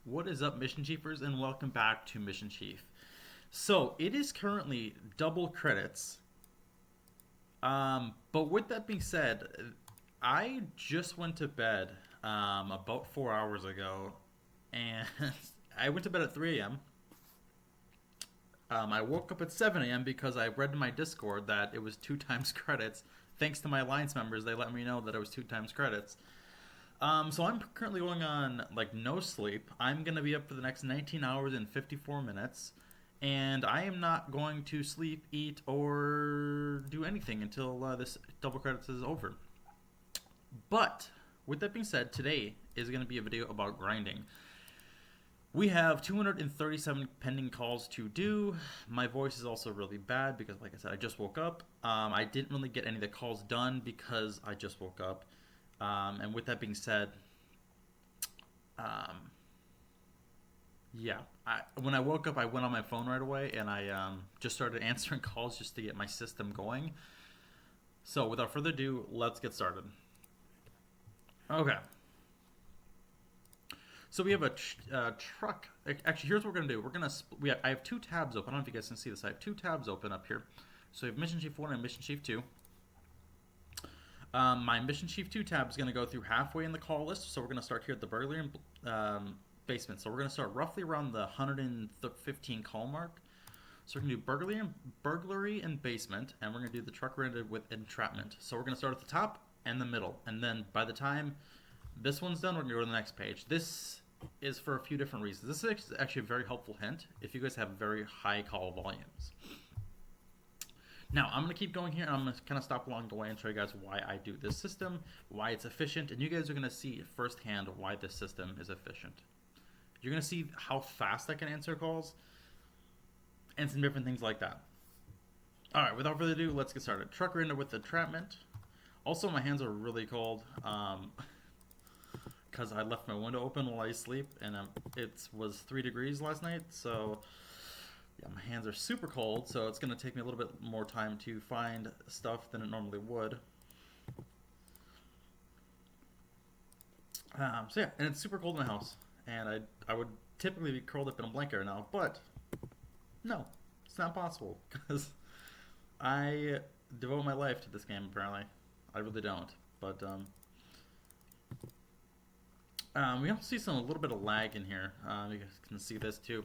What is up, Mission Chiefers, and welcome back to Mission Chief. So it is currently double credits. But with that being said, I just went to bed about 4 hours ago, and I went to bed at 3 a.m. I woke up at 7 a.m. because I read in my Discord that it was two times credits. Thanks to my Alliance members, they let me know that it was two times credits. So I'm currently going on like no sleep. I'm gonna be up for the next 19 hours and 54 minutes, and I am not going to sleep, eat, or do anything until this double credits is over. But with that being said, today is going to be a video about grinding. We have 237 pending calls to do. My voice is also really bad because, like I said, I just woke up. I didn't really get any of the calls done because I just woke up. And with that being said, um, yeah, when I woke up, I went on my phone right away and I just started answering calls just to get my system going. So without further ado, let's get started. Okay. So we have a truck. Actually, here's what we're gonna do. I have two tabs open. I don't know if you guys can see this. I have two tabs open up here. So we have Mission Chief 1 and Mission Chief 2. My Mission Chief 2 tab is going to go through halfway in the call list, so we're going to start here at the burglary and basement. So we're going to start roughly around the 115 call mark. So we're going to do burglary and basement, and we're going to do the truck rented with entrapment. So we're going to start at the top and the middle, and then by the time this one's done, we're going to go to the next page. This is for a few different reasons. This is actually a very helpful hint if you guys have very high call volumes. Now, I'm going to keep going here, and I'm going to kind of stop along the way and show you guys why I do this system, why it's efficient, and you guys are going to see firsthand why this system is efficient. You're going to see how fast I can answer calls, and some different things like that. Alright, without further ado, let's get started. Truck render with entrapment. Also, my hands are really cold, because I left my window open while I sleep, and it was 3 degrees last night, so yeah, my hands are super cold, so it's going to take me a little bit more time to find stuff than it normally would. So yeah, and it's super cold in the house, and I would typically be curled up in a blanket right now, but no, it's not possible, because I devote my life to this game, apparently. I really don't, but we also see a little bit of lag in here. You guys can see this too.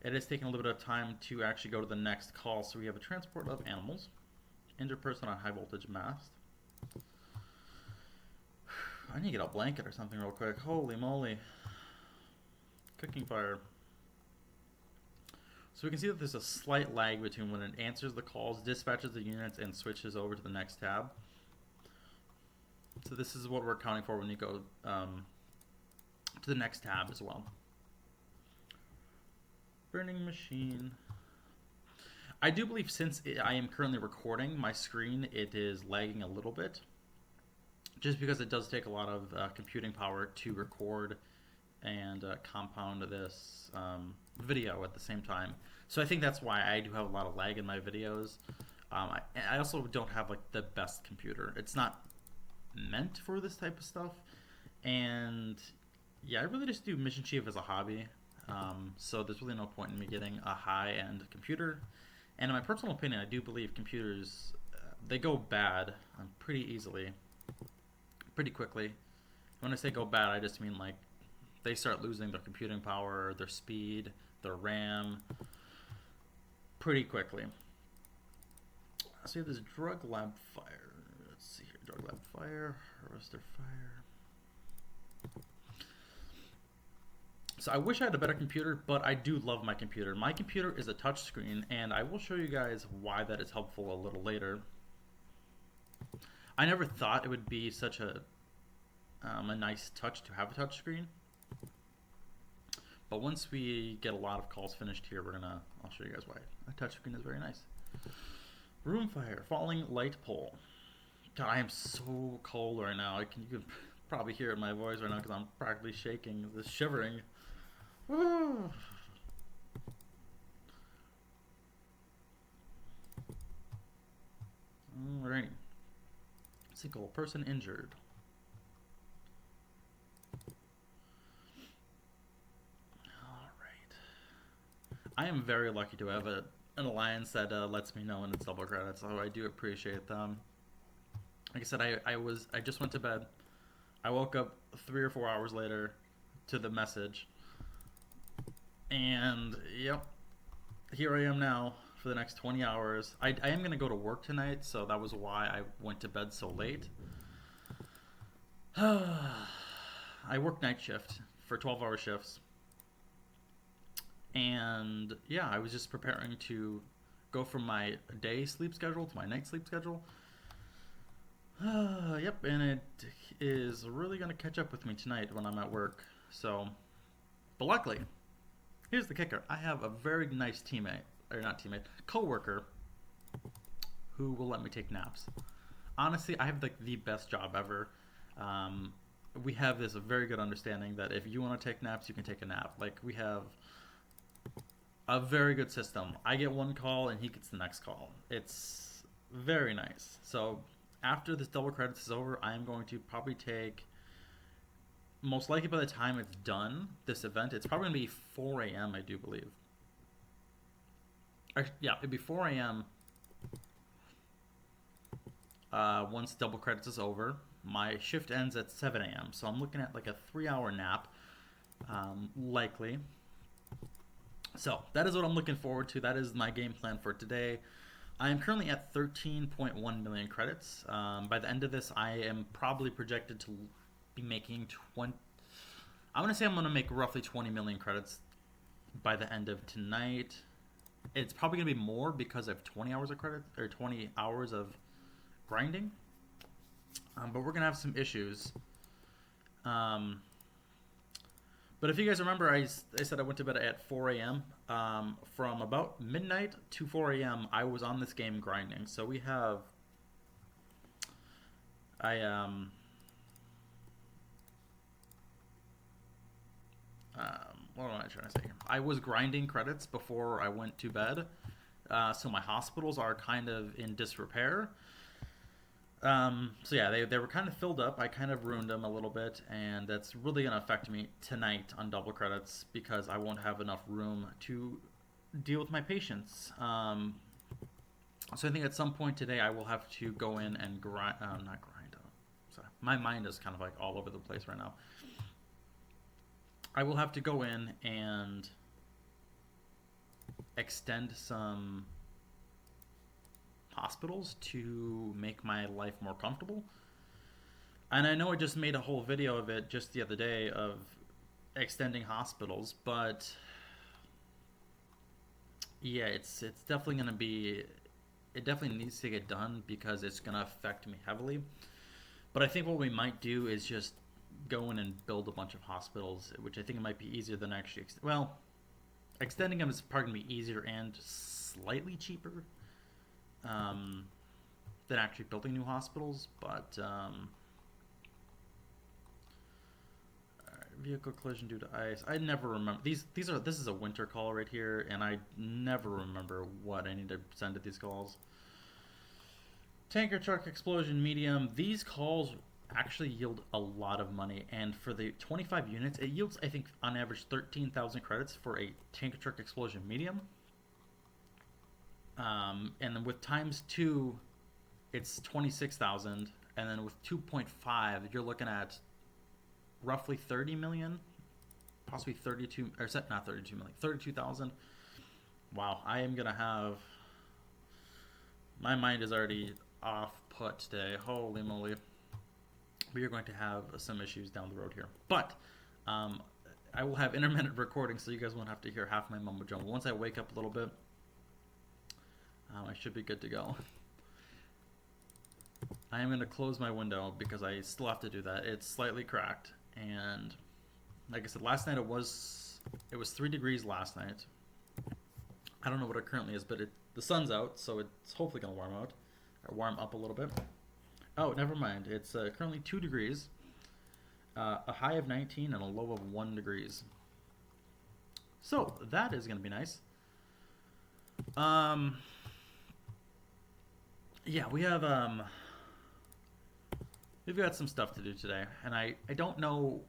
It is taking a little bit of time to actually go to the next call. So we have a transport of animals, injured person on high voltage mast. I need to get a blanket or something real quick. Holy moly. Cooking fire. So we can see that there's a slight lag between when it answers the calls, dispatches the units, and switches over to the next tab. So this is what we're accounting for when you go to the next tab as well. Burning machine. I do believe since I am currently recording my screen, it is lagging a little bit. Just because it does take a lot of computing power to record and compound this video at the same time. So I think that's why I do have a lot of lag in my videos. I also don't have like the best computer. It's not meant for this type of stuff. And yeah, I really just do Mission Chief as a hobby. So there's really no point in me getting a high-end computer. And in my personal opinion, I do believe computers, they go bad pretty easily, pretty quickly. When I say go bad, I just mean like they start losing their computing power, their speed, their RAM pretty quickly. So we have this drug lab fire. Let's see here, drug lab fire, harvester fire. So I wish I had a better computer, but I do love my computer. My computer is a touchscreen, and I will show you guys why that is helpful a little later. I never thought it would be such a nice touch to have a touchscreen. But once we get a lot of calls finished here, I'll show you guys why. A touchscreen is very nice. Room fire, falling light pole. God, I am so cold right now. You can probably hear it in my voice right now because I'm practically shaking, just shivering. Alright. Single person injured. I am very lucky to have an alliance that lets me know when it's double credits, so I do appreciate them. Like I said, I just went to bed. I woke up 3 or 4 hours later to the message, and yep, here I am now for the next 20 hours. I am gonna go to work tonight, so that was why I went to bed so late. I work night shift for 12-hour shifts. And yeah, I was just preparing to go from my day sleep schedule to my night sleep schedule. Yep, and it is really going to catch up with me tonight when I'm at work. So, but luckily, here's the kicker. I have a very nice teammate, or not teammate, coworker who will let me take naps. Honestly, I have like the best job ever. We have this very good understanding that if you want to take naps, you can take a nap. Like, we have a very good system. I get one call and he gets the next call. It's very nice. So after this double credits is over, I am going to probably take, most likely by the time it's done, this event, it's probably going to be 4 a.m., I do believe. Yeah, it'd be 4 a.m. Once double credits is over. My shift ends at 7 a.m., so I'm looking at like a 3-hour nap, likely. So that is what I'm looking forward to. That is my game plan for today. I am currently at 13.1 million credits. By the end of this, I am probably projected to be making 20. I'm going to say I'm going to make roughly 20 million credits by the end of tonight. It's probably going to be more because I have 20 hours of credit, or 20 hours of grinding. But we're going to have some issues. But if you guys remember, I said I went to bed at 4 a.m. From about midnight to 4 a.m., I was on this game grinding. So we have... what am I trying to say here? I was grinding credits before I went to bed. So my hospitals are kind of in disrepair. So yeah, they were kind of filled up. I kind of ruined them a little bit, and that's really going to affect me tonight on double credits because I won't have enough room to deal with my patients. So I think at some point today I will have to go in and grind, not grind, sorry. My mind is kind of like all over the place right now. I will have to go in and extend some hospitals to make my life more comfortable. And I know I just made a whole video of it just the other day of extending hospitals, but yeah, it's definitely going to be, it definitely needs to get done because it's going to affect me heavily. But I think what we might do is just go in and build a bunch of hospitals, which I think it might be easier than actually, extending them is probably going to be easier and slightly cheaper than actually building new hospitals, but vehicle collision due to ice. I never remember these are. This is a winter call right here, and I never remember what I need to send to these calls. Tanker truck explosion medium. These calls actually yield a lot of money, and for the 25 units, it yields, I think, on average 13,000 credits for a tanker truck explosion medium. And then with times 2, it's 26,000, and then with 2.5, you're looking at roughly 30 million, possibly 32, or not 32 million, 32,000. Wow, I am gonna have, my mind is already off put today. Holy moly, we are going to have some issues down the road here, but I will have intermittent recording, so you guys won't have to hear half my mumbo jumbo. Once I wake up a little bit, I should be good to go. I am going to close my window because I still have to do that. It's slightly cracked, and like I said, last night it was 3 degrees last night. I don't know what it currently is, but the sun's out, so it's hopefully going to warm up a little bit. Oh, never mind. It's currently 2 degrees, a high of 19 and a low of 1 degrees. So that is going to be nice. Yeah, we've got some stuff to do today, and I don't know.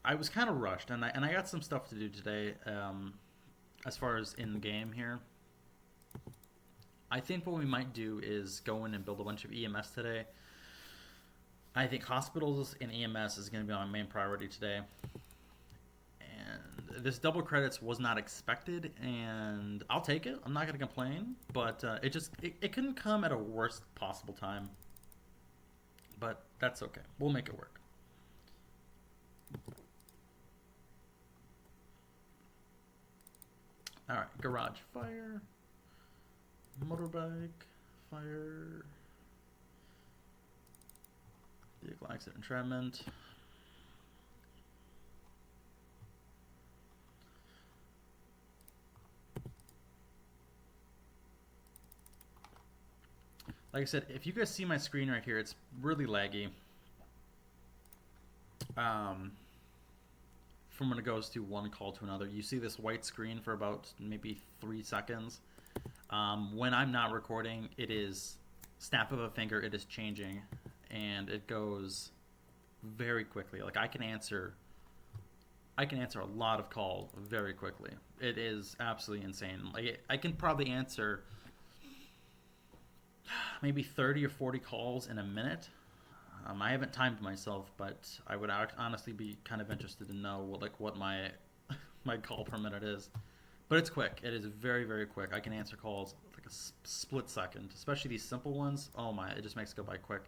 I was kind of rushed, and I got some stuff to do today. As far as in the game here, I think what we might do is go in and build a bunch of EMS today. I think hospitals and EMS is going to be my main priority today. And this double credits was not expected, and I'll take it. I'm not going to complain, but it couldn't come at a worst possible time. But that's okay. We'll make it work. All right, garage fire, motorbike fire, vehicle accident entrapment. Like I said, if you guys see my screen right here, it's really laggy. From when it goes to one call to another, you see this white screen for about maybe 3 seconds. When I'm not recording, it is snap of a finger, it is changing, and it goes very quickly. Like I can answer a lot of calls very quickly. It is absolutely insane. Like I can probably answer maybe 30 or 40 calls in a minute. I haven't timed myself, but I would honestly be kind of interested to know what my my call per minute is. But it's quick. It is very, very quick. I can answer calls like a split second, especially these simple ones. Oh my, it just makes it go by quick.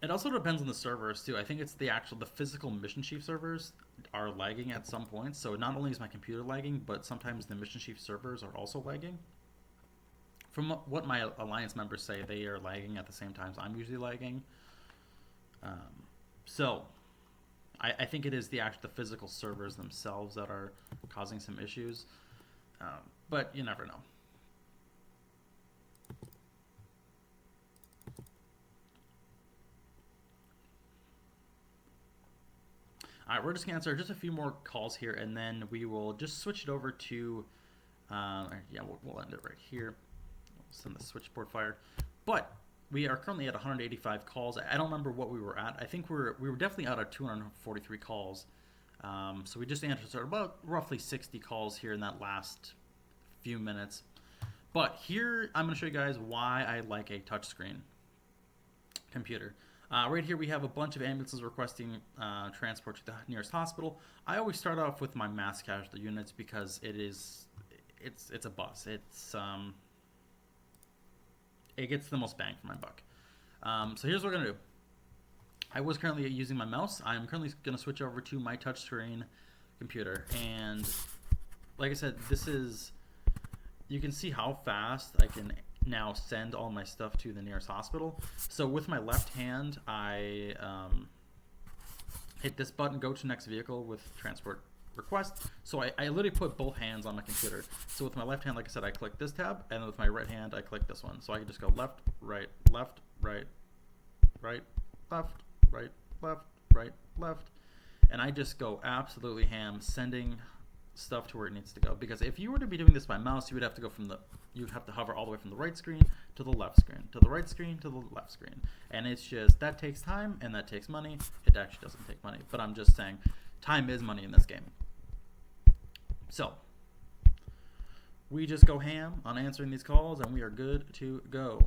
It also depends on the servers too. I think it's the physical Mission Chief servers are lagging at some points. So not only is my computer lagging, but sometimes the Mission Chief servers are also lagging. From what my Alliance members say, they are lagging at the same times I'm usually lagging. So I think it is the physical servers themselves that are causing some issues. But you never know. All right, we're just going to answer just a few more calls here, and then we will just switch it over to, we'll end it right here. Send the switchboard fire. But we are currently at 185 calls. I don't remember what we were at. I think we were definitely out of 243 calls. So we just answered about roughly 60 calls here in that last few minutes. But here I'm going to show you guys why I like a touchscreen computer. Right here we have a bunch of ambulances requesting transport to the nearest hospital. I always start off with my mass casualty units because it's a bus. It gets the most bang for my buck. So here's what we're going to do. I was currently using my mouse. I'm currently going to switch over to my touchscreen computer. And like I said, you can see how fast I can now send all my stuff to the nearest hospital. So with my left hand, I hit this button, go to next vehicle with transport request. So I literally put both hands on my computer. So with my left hand, like I said, I click this tab, and with my right hand, I click this one. So I can just go left, right, left, right, right, left, right, left, right, left. And I just go absolutely ham, sending stuff to where it needs to go. Because if you were to be doing this by mouse, you would have to hover all the way from the right screen to the left screen, to the right screen to the left screen. And it's just, that takes time and that takes money. It actually doesn't take money, but I'm just saying time is money in this game. So we just go ham on answering these calls, and we are good to go.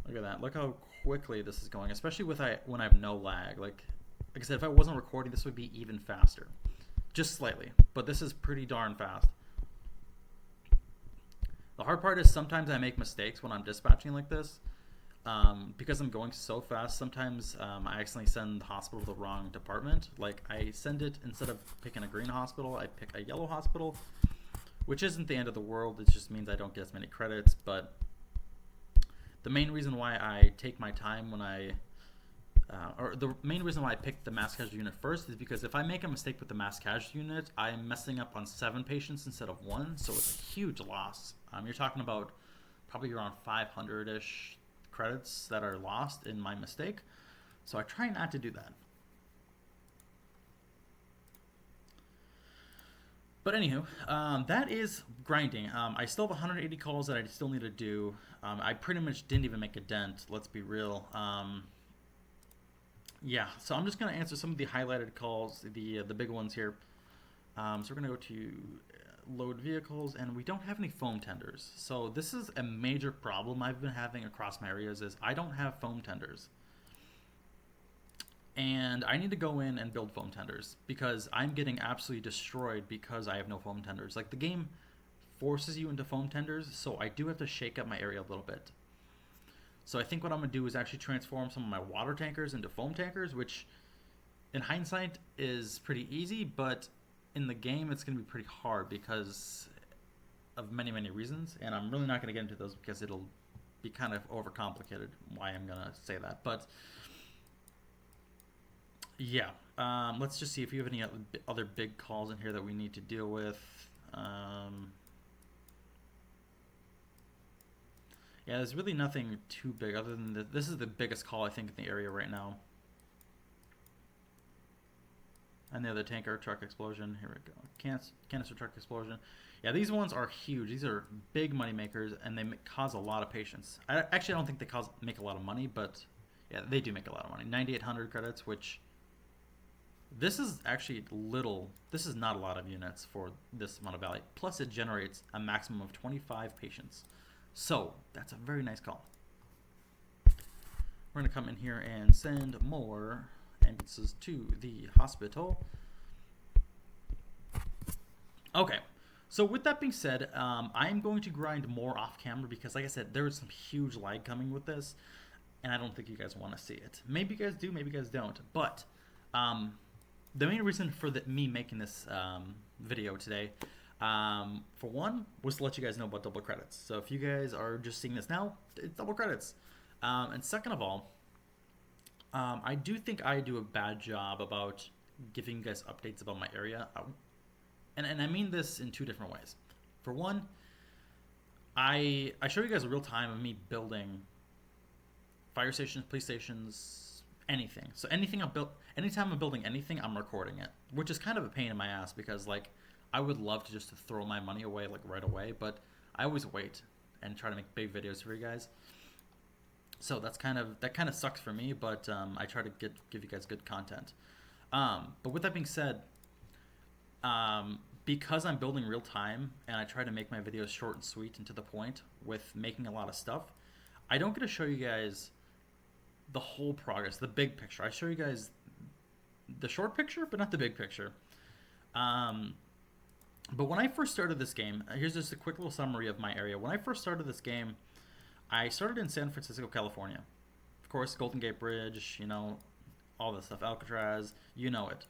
Look at that. Look how quickly this is going, especially when I have no lag. Like I said, if I wasn't recording, this would be even faster. Just slightly, but this is pretty darn fast. The hard part is sometimes I make mistakes when I'm dispatching like this. Because I'm going so fast, sometimes I accidentally send the hospital to the wrong department. Like I send it, instead of picking a green hospital, I pick a yellow hospital, which isn't the end of the world. It just means I don't get as many credits. But the main reason why I take my time when the main reason why I picked the mass casualty unit first is because if I make a mistake with the mass casualty unit, I'm messing up on 7 patients instead of 1, so it's a huge loss. You're talking about probably around 500-ish credits that are lost in my mistake, so I try not to do that. All right, But anywho, that is grinding. I still have 180 calls that I still need to do. I pretty much didn't even make a dent. Let's be real. Yeah, so I'm just gonna answer some of the highlighted calls, the big ones here. So we're gonna go to load vehicles, and we don't have any foam tenders. So this is a major problem I've been having across my areas. Is I don't have foam tenders, and I need to go in and build foam tenders because I'm getting absolutely destroyed because I have no foam tenders. Like the game forces you into foam tenders, so I do have to shake up my area a little bit. So I think what I'm gonna do is actually transform some of my water tankers into foam tankers, which in hindsight is pretty easy, but in the game it's gonna be pretty hard because of many reasons, and I'm really not gonna get into those because it'll be kind of overcomplicated. Why I'm gonna say that, but yeah. Let's just see if you have any other big calls in here that we need to deal with. Yeah, there's really nothing too big other than this is the biggest call I think in the area right now. And the other tanker truck explosion. Here we go. Canister truck explosion. Yeah, these ones are huge. These are big money makers, and they cause a lot of patience. Actually, I don't think they make a lot of money, but yeah, they do make a lot of money. 9,800 credits, which this is actually little. This is not a lot of units for this amount of value. Plus, it generates a maximum of 25 patience. So that's a very nice call. We're going to come in here and send more ambulances to the hospital. Okay, so with that being said, I'm going to grind more off camera because, like I said, there is some huge lag coming with this, and I don't think you guys want to see it. Maybe you guys do, maybe you guys don't. But the main reason for me making this video today, for one, was to let you guys know about double credits. So if you guys are just seeing this now, it's double credits. And second of all, I do think I do a bad job about giving you guys updates about my area. And I mean this in two different ways. For one, I show you guys a real time of me building fire stations, police stations, anything. So anything anytime I'm building anything, I'm recording it, which is kind of a pain in my ass because like I would love to just throw my money away like right away, but I always wait and try to make big videos for you guys. So that kind of sucks for me, but I try to give you guys good content. But with that being said, because I'm building real time and I try to make my videos short and sweet and to the point with making a lot of stuff, I don't get to show you guys the whole progress, the big picture. I show you guys the short picture, but not the big picture. But when I first started this game, here's just a quick little summary of my area. When I first started this game, I started in San Francisco, California. Of course, Golden Gate Bridge, you know, all this stuff, Alcatraz, you know it.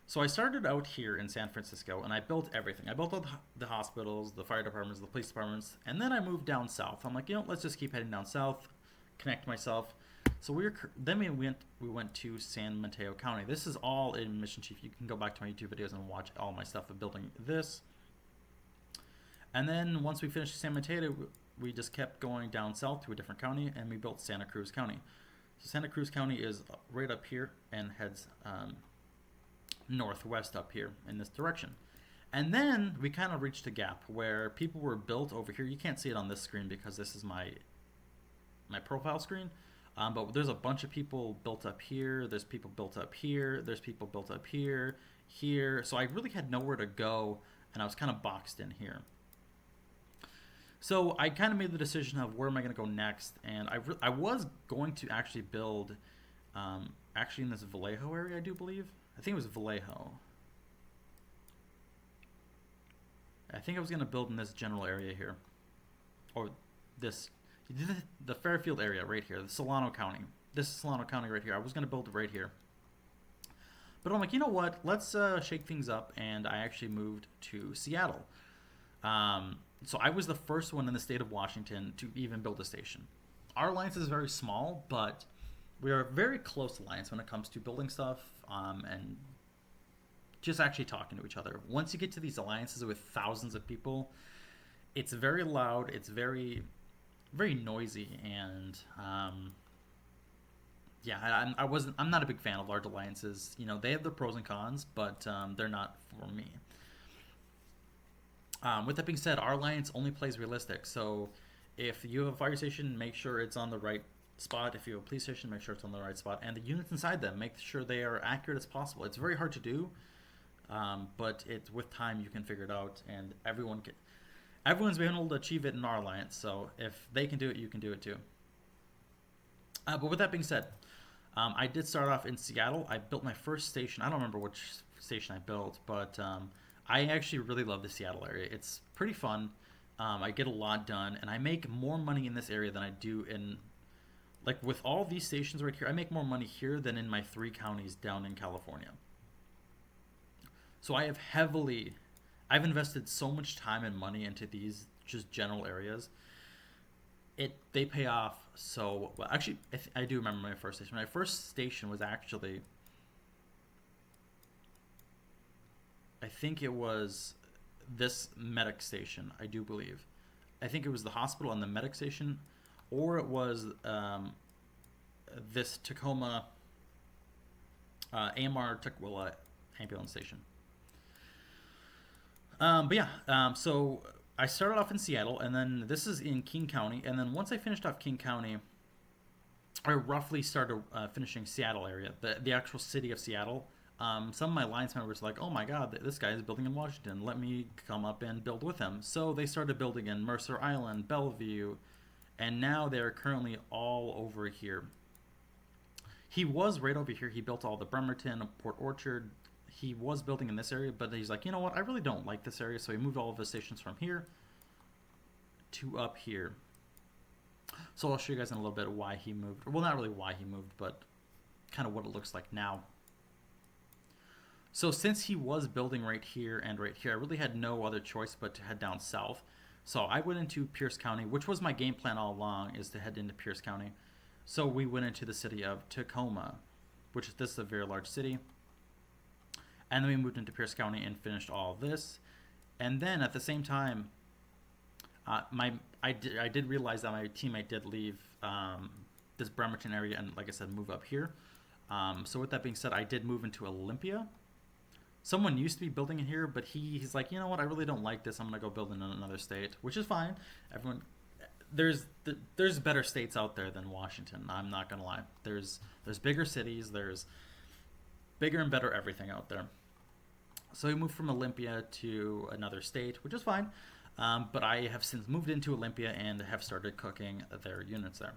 So I started out here in San Francisco, and I built everything. I built all the hospitals, the fire departments, the police departments, and then I moved down south. I'm like, you know, let's just keep heading down south, connect myself. So we went to San Mateo County. This is all in Mission Chief. You can go back to my YouTube videos and watch all my stuff of building this. And then once we finished San Mateo, we just kept going down south to a different county, and we built Santa Cruz County. So Santa Cruz County is right up here and heads northwest up here in this direction. And then we kind of reached a gap where people were built over here. You can't see it on this screen because this is my profile screen. But there's a bunch of people built up here. There's people built up here. There's people built up here, here. So I really had nowhere to go, and I was kind of boxed in here. So I kind of made the decision of where am I going to go next, and I was going to actually build, actually in this Vallejo area, I do believe. I think it was Vallejo. I think I was going to build in this general area here, or this, the Fairfield area right here, the Solano County. This is Solano County right here. I was going to build right here. But I'm like, you know what? Let's shake things up, and I actually moved to Seattle. So I was the first one in the state of Washington to even build a station. Our alliance is very small, but we are a very close alliance when it comes to building stuff and just actually talking to each other. Once you get to these alliances with thousands of people, it's very loud, it's very, very noisy, and yeah, I'm not a big fan of large alliances. You know, they have their pros and cons, but they're not for me. With that being said, our alliance only plays realistic. So if you have a fire station, make sure it's on the right spot. If you have a police station, make sure it's on the right spot. And the units inside them, make sure they are accurate as possible. It's very hard to do, but it's with time you can figure it out, and everyone's been able to achieve it in our alliance. So if they can do it, you can do it too. But with that being said, I did start off in Seattle. I built my first station. I don't remember which station I built, but I actually really love the Seattle area. It's pretty fun. I get a lot done, and I make more money in this area than I do in, like, with all these stations right here. I make more money here than in my 3 counties down in California. So I've invested so much time and money into these just general areas. They pay off so well. Actually, I do remember my first station. My first station was actually, I think it was this medic station. I do believe. I think it was the hospital and the medic station, or it was this Tacoma AMR Tukwila ambulance station. But yeah, so I started off in Seattle, and then this is in King County, and then once I finished off King County, I roughly started finishing Seattle area, the actual city of Seattle. Some of my alliance members were like, "Oh my God, this guy is building in Washington. Let me come up and build with him." So they started building in Mercer Island, Bellevue, and now they're currently all over here. He was right over here. He built all the Bremerton, Port Orchard. He was building in this area, but he's like, you know what? I really don't like this area, so he moved all of his stations from here to up here. So I'll show you guys in a little bit why he moved. Well, not really why he moved, but kind of what it looks like now. So since he was building right here and right here, I really had no other choice but to head down south. So I went into Pierce County, which was my game plan all along, is to head into Pierce County. So we went into the city of Tacoma, which this is a very large city. And then we moved into Pierce County and finished all of this. And then at the same time, I did realize that my teammate did leave this Bremerton area and, like I said, move up here. So with that being said, I did move into Olympia. Someone used to be building in here, but he's like, you know what? I really don't like this. I'm gonna go build in another state, which is fine. Everyone, there's better states out there than Washington. I'm not gonna lie. There's bigger cities. There's bigger and better everything out there. So we moved from Olympia to another state, which is fine. But I have since moved into Olympia and have started cooking their units there.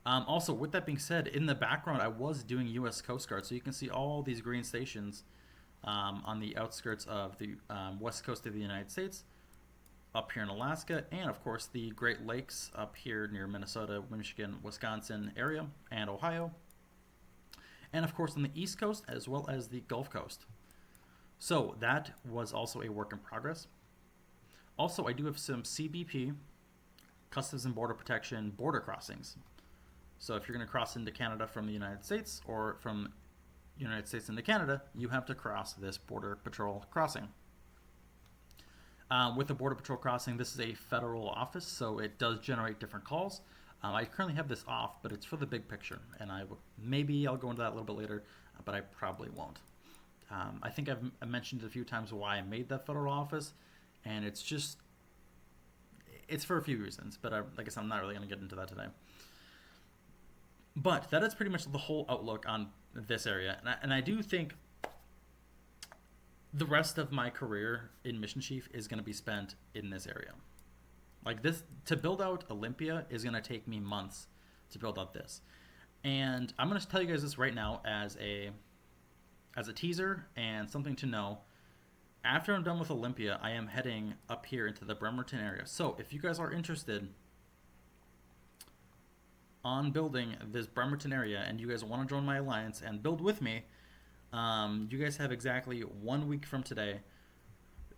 Also, with that being said, in the background, I was doing U.S. Coast Guard, so you can see all these green stations on the outskirts of the west coast of the United States, up here in Alaska, and of course the Great Lakes up here near Minnesota, Michigan, Wisconsin area, and Ohio. And of course on the East Coast as well as the Gulf Coast. So that was also a work in progress. Also, I do have some CBP, Customs and Border Protection, border crossings. So if you're going to cross into Canada from the United States or from United States into Canada, you have to cross this Border Patrol crossing. With the Border Patrol crossing, this is a federal office, so it does generate different calls. I currently have this off, but it's for the big picture, and maybe I'll go into that a little bit later, but I probably won't. I think I've mentioned a few times why I made that federal office, and it's for a few reasons, but like I said, I'm not really going to get into that today. But that is pretty much the whole outlook on this area, and I do think the rest of my career in Mission Chief is going to be spent in this area. Like this, to build out Olympia is going to take me months to build out this. And I'm going to tell you guys this right now as a teaser and something to know. After I'm done with Olympia, I am heading up here into the Bremerton area. So if you guys are interested on building this Bremerton area and you guys want to join my alliance and build with me, you guys have exactly 1 week from today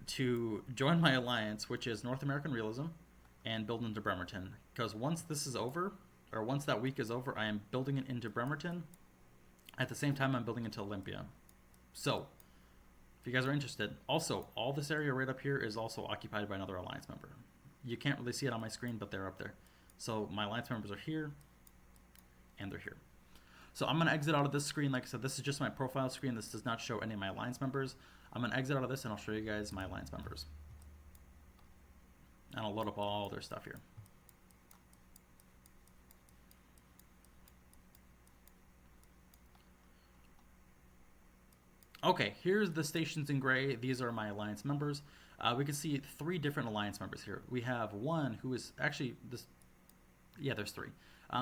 to join my alliance, which is North American Realism, and build into Bremerton. Because once this is over, or once that week is over, I am building it into Bremerton. At the same time, I'm building into Olympia. So, if you guys are interested, also, all this area right up here is also occupied by another alliance member. You can't really see it on my screen, but they're up there. So my alliance members are here, and they're here. So I'm going to exit out of this screen. Like I said, this is just my profile screen. This does not show any of my alliance members. I'm going to exit out of this and I'll show you guys my alliance members. And I'll load up all their stuff here. Okay, here's the stations in gray. These are my alliance members. We can see 3 different alliance members here. We have one who is actually this. Yeah, there's 3.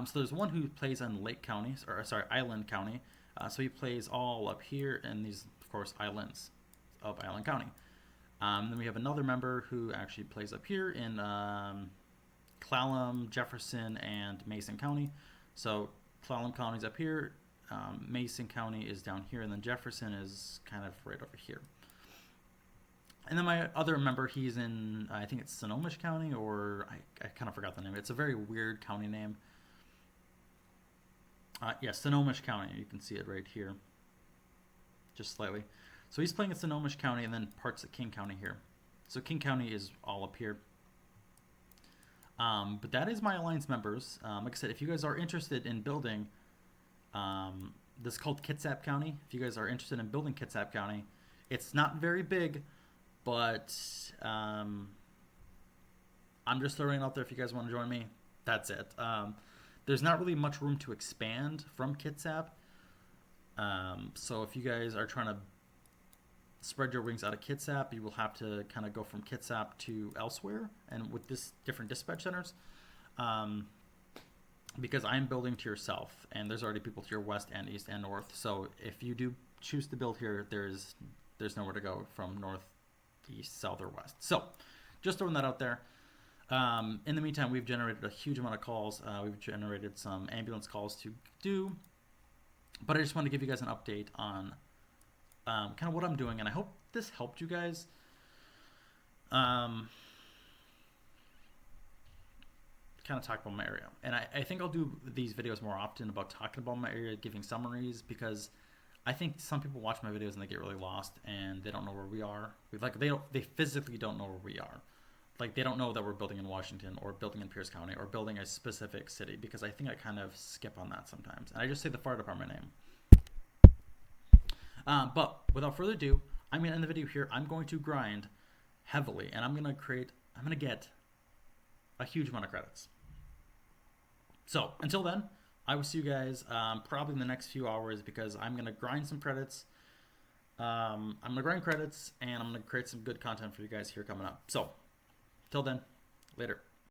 So there's one who plays on Lake County, or sorry, Island County. So he plays all up here in these, of course, islands of Island County. Then we have another member who actually plays up here in Clallam, Jefferson, and Mason County. So Clallam County's up here. Mason County is down here, and then Jefferson is kind of right over here. And then my other member, he's in, I think it's Snohomish County, or I kind of forgot the name. It's a very weird county name. Yeah, Snohomish County. You can see it right here, just slightly. So he's playing in Snohomish County, and then parts of King County here. So King County is all up here. But that is my alliance members. Like I said, if you guys are interested in building, this is called Kitsap County. If you guys are interested in building Kitsap County, it's not very big, but I'm just throwing it out there. If you guys want to join me, that's it. There's not really much room to expand from Kitsap. So if you guys are trying to spread your wings out of Kitsap, you will have to kind of go from Kitsap to elsewhere, and with this different dispatch centers. Because I'm building to your south, and there's already people to your west and east and north. So if you do choose to build here, there's nowhere to go from north, east, south, or west. So just throwing that out there. In the meantime, we've generated a huge amount of calls. We've generated some ambulance calls to do, but I just want to give you guys an update on kind of what I'm doing, and I hope this helped you guys. Kind of talk about my area, and I think I'll do these videos more often about talking about my area, giving summaries, because I think some people watch my videos and they get really lost and they don't know where we are. They physically don't know where we are. Like, they don't know that we're building in Washington or building in Pierce County or building a specific city, because I think I kind of skip on that sometimes, and I just say the fire department name. But without further ado, I'm going to end the video here. I'm going to grind heavily, and I'm going to get a huge amount of credits. So until then, I will see you guys probably in the next few hours, because I'm going to grind some credits. I'm going to grind credits, and I'm going to create some good content for you guys here coming up. So till then, later.